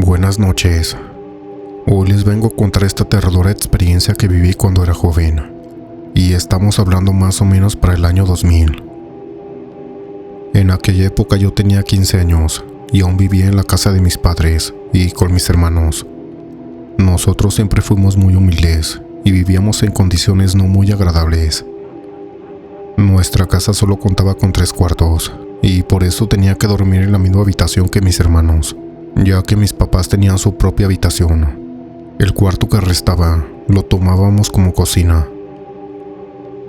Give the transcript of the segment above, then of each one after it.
Buenas noches. Hoy les vengo a contar esta aterradora experiencia que viví cuando era joven. Y estamos hablando más o menos para el año 2000. En aquella época yo tenía 15 años y aún vivía en la casa de mis padres y con mis hermanos. Nosotros siempre fuimos muy humildes y vivíamos en condiciones no muy agradables. Nuestra casa solo contaba con 3 cuartos y por eso tenía que dormir en la misma habitación que mis hermanos, ya que mis papás tenían su propia habitación. El cuarto que restaba lo tomábamos como cocina.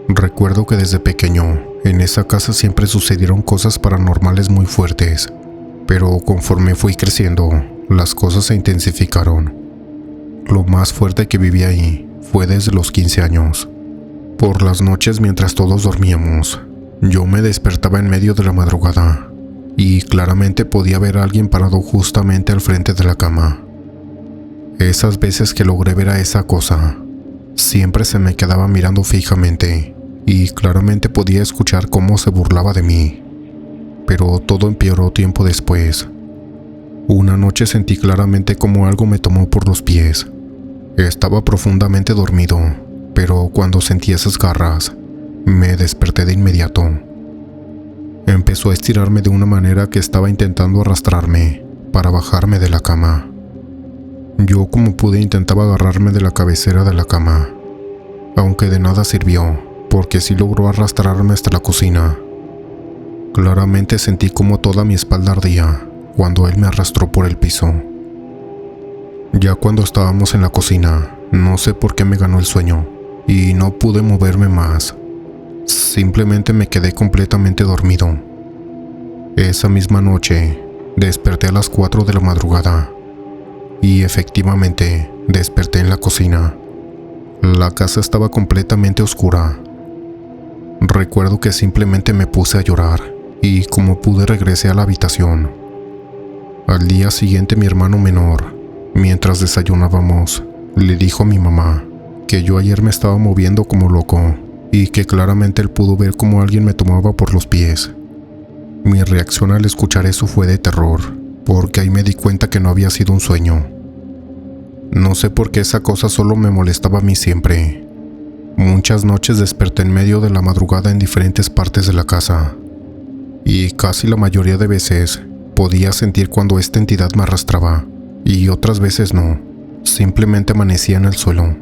Recuerdo que desde pequeño en esa casa siempre sucedieron cosas paranormales muy fuertes, pero conforme fui creciendo, las cosas se intensificaron. Lo más fuerte que viví ahí fue desde los 15 años. Por las noches mientras todos dormíamos, yo me despertaba en medio de la madrugada y claramente podía ver a alguien parado justamente al frente de la cama. Esas veces que logré ver a esa cosa, siempre se me quedaba mirando fijamente y claramente podía escuchar cómo se burlaba de mí. Pero todo empeoró tiempo después. Una noche sentí claramente como algo me tomó por los pies. Estaba profundamente dormido, pero cuando sentí esas garras, me desperté de inmediato. Empezó a estirarme de una manera que estaba intentando arrastrarme para bajarme de la cama. Yo como pude intentaba agarrarme de la cabecera de la cama, aunque de nada sirvió, porque sí logró arrastrarme hasta la cocina. Claramente sentí como toda mi espalda ardía cuando él me arrastró por el piso. Ya cuando estábamos en la cocina, no sé por qué me ganó el sueño y no pude moverme más. Simplemente me quedé completamente dormido. Esa misma noche, desperté a las 4 de la madrugada y efectivamente desperté en la cocina. La casa estaba completamente oscura. Recuerdo que simplemente me puse a llorar y como pude regresé a la habitación. Al día siguiente mi hermano menor, mientras desayunábamos, le dijo a mi mamá que yo ayer me estaba moviendo como loco y que claramente él pudo ver cómo alguien me tomaba por los pies. Mi reacción al escuchar eso fue de terror, porque ahí me di cuenta que no había sido un sueño. No sé por qué esa cosa solo me molestaba a mí siempre. Muchas noches desperté en medio de la madrugada en diferentes partes de la casa, y casi la mayoría de veces podía sentir cuando esta entidad me arrastraba, y otras veces no, simplemente amanecía en el suelo.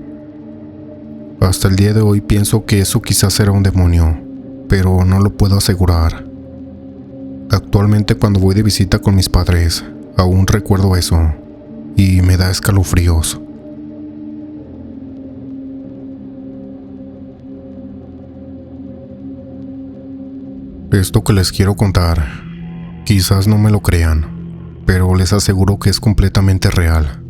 Hasta el día de hoy pienso que eso quizás era un demonio, pero no lo puedo asegurar. Actualmente cuando voy de visita con mis padres, aún recuerdo eso, y me da escalofríos. Esto que les quiero contar, quizás no me lo crean, pero les aseguro que es completamente real.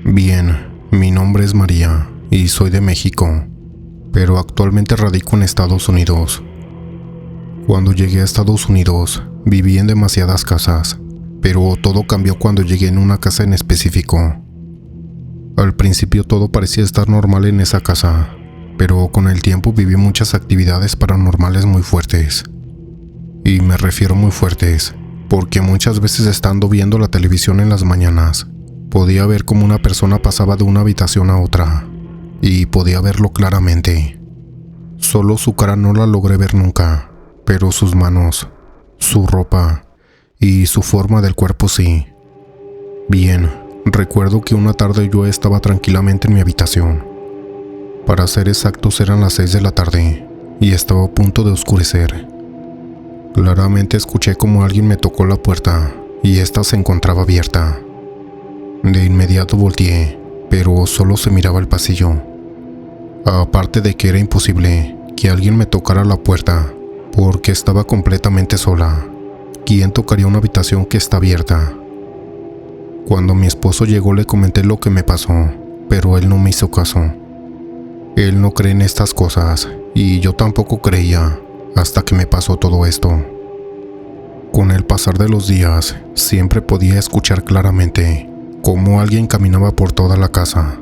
Bien, mi nombre es María y soy de México, pero actualmente radico en Estados Unidos. Cuando llegué a Estados Unidos, viví en demasiadas casas, pero todo cambió cuando llegué en una casa en específico. Al principio todo parecía estar normal en esa casa, pero con el tiempo viví muchas actividades paranormales muy fuertes. Y me refiero muy fuertes, porque muchas veces estando viendo la televisión en las mañanas, podía ver cómo una persona pasaba de una habitación a otra, y podía verlo claramente. Solo su cara no la logré ver nunca, pero sus manos, su ropa y su forma del cuerpo sí. Bien, recuerdo que una tarde yo estaba tranquilamente en mi habitación. Para ser exactos eran las 6 de la tarde y estaba a punto de oscurecer. Claramente escuché como alguien me tocó la puerta y esta se encontraba abierta. De inmediato volteé, pero solo se miraba el pasillo. Aparte de que era imposible que alguien me tocara la puerta, porque estaba completamente sola. ¿Quién tocaría una habitación que está abierta? Cuando mi esposo llegó le comenté lo que me pasó, pero él no me hizo caso. Él no cree en estas cosas y yo tampoco creía hasta que me pasó todo esto. Con el pasar de los días, siempre podía escuchar claramente cómo alguien caminaba por toda la casa.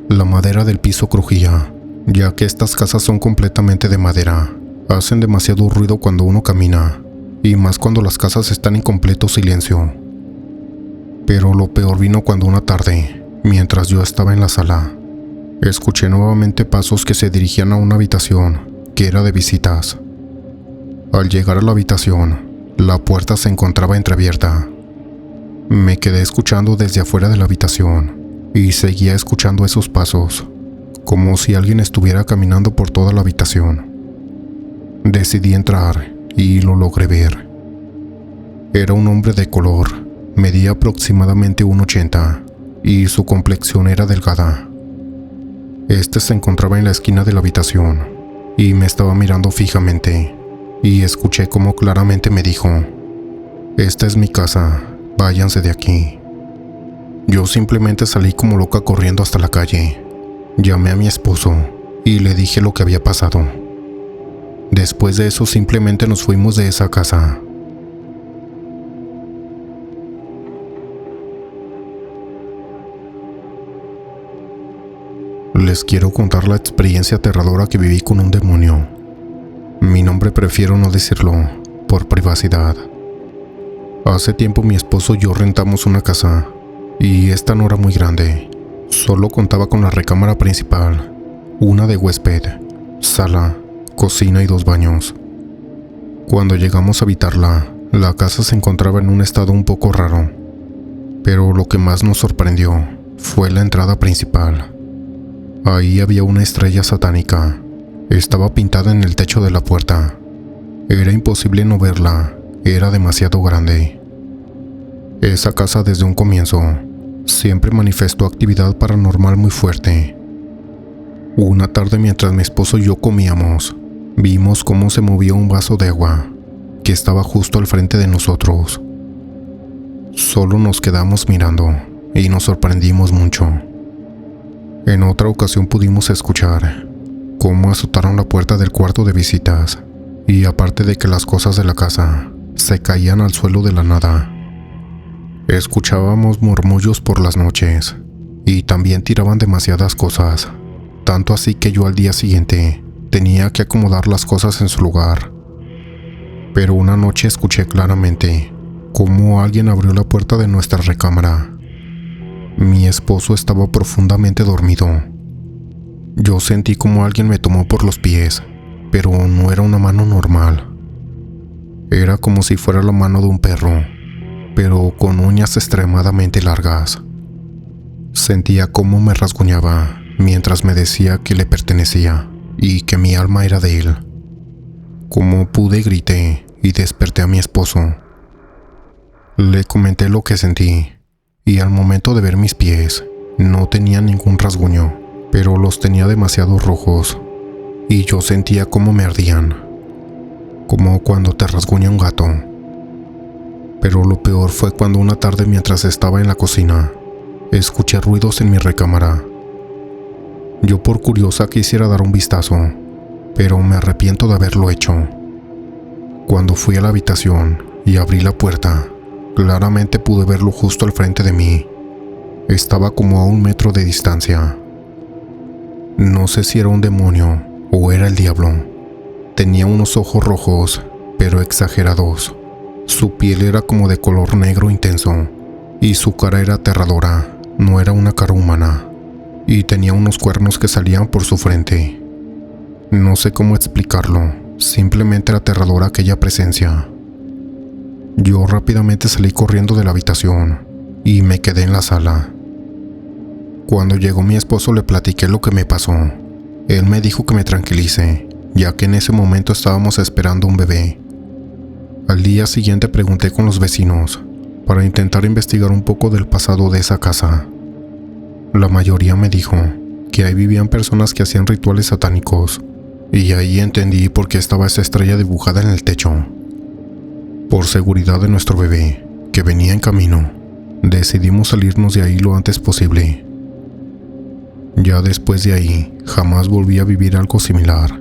La madera del piso crujía, ya que estas casas son completamente de madera. Hacen demasiado ruido cuando uno camina, y más cuando las casas están en completo silencio. Pero lo peor vino cuando una tarde, mientras yo estaba en la sala, escuché nuevamente pasos que se dirigían a una habitación que era de visitas. Al llegar a la habitación, la puerta se encontraba entreabierta. Me quedé escuchando desde afuera de la habitación y seguía escuchando esos pasos, como si alguien estuviera caminando por toda la habitación. Decidí entrar y lo logré ver. Era un hombre de color, medía aproximadamente 1,80 y su complexión era delgada. Este se encontraba en la esquina de la habitación y me estaba mirando fijamente, y escuché cómo claramente me dijo: «Esta es mi casa, váyanse de aquí». Yo simplemente salí como loca corriendo hasta la calle. Llamé a mi esposo y le dije lo que había pasado. Después de eso simplemente nos fuimos de esa casa. Les quiero contar la experiencia aterradora que viví con un demonio. Mi nombre prefiero no decirlo, por privacidad. Hace tiempo mi esposo y yo rentamos una casa, y esta no era muy grande. Solo contaba con la recámara principal, una de huésped, sala, cocina y 2 baños. Cuando llegamos a habitarla, la casa se encontraba en un estado un poco raro, pero lo que más nos sorprendió fue la entrada principal. Ahí había una estrella satánica. Estaba pintada en el techo de la puerta. Era imposible no verla, era demasiado grande. Esa casa desde un comienzo siempre manifestó actividad paranormal muy fuerte. Una tarde mientras mi esposo y yo comíamos, vimos cómo se movía un vaso de agua que estaba justo al frente de nosotros. Solo nos quedamos mirando y nos sorprendimos mucho. En otra ocasión pudimos escuchar cómo azotaron la puerta del cuarto de visitas, y aparte de que las cosas de la casa se caían al suelo de la nada. Escuchábamos murmullos por las noches y también tiraban demasiadas cosas, tanto así que yo al día siguiente tenía que acomodar las cosas en su lugar. Pero una noche escuché claramente cómo alguien abrió la puerta de nuestra recámara. Mi esposo estaba profundamente dormido. Yo sentí como alguien me tomó por los pies, pero no era una mano normal. Era como si fuera la mano de un perro, pero con uñas extremadamente largas. Sentía cómo me rasguñaba mientras me decía que le pertenecía y que mi alma era de él. Como pude, grité y desperté a mi esposo. Le comenté lo que sentí, y al momento de ver mis pies, no tenía ningún rasguño, pero los tenía demasiado rojos, y yo sentía cómo me ardían, como cuando te rasguña un gato. Pero lo peor fue cuando una tarde mientras estaba en la cocina, escuché ruidos en mi recámara. Yo por curiosa quisiera dar un vistazo, pero me arrepiento de haberlo hecho. Cuando fui a la habitación y abrí la puerta, claramente pude verlo justo al frente de mí. Estaba como a 1 metro de distancia. No sé si era un demonio o era el diablo. Tenía unos ojos rojos, pero exagerados. Su piel era como de color negro intenso, y su cara era aterradora, no era una cara humana, y tenía unos cuernos que salían por su frente. No sé cómo explicarlo, simplemente era aterradora aquella presencia. Yo rápidamente salí corriendo de la habitación y me quedé en la sala. Cuando llegó mi esposo le platiqué lo que me pasó. Él me dijo que me tranquilice, ya que en ese momento estábamos esperando un bebé. Al día siguiente pregunté con los vecinos para intentar investigar un poco del pasado de esa casa. La mayoría me dijo que ahí vivían personas que hacían rituales satánicos, y ahí entendí por qué estaba esa estrella dibujada en el techo. Por seguridad de nuestro bebé, que venía en camino, decidimos salirnos de ahí lo antes posible. Ya después de ahí, jamás volví a vivir algo similar.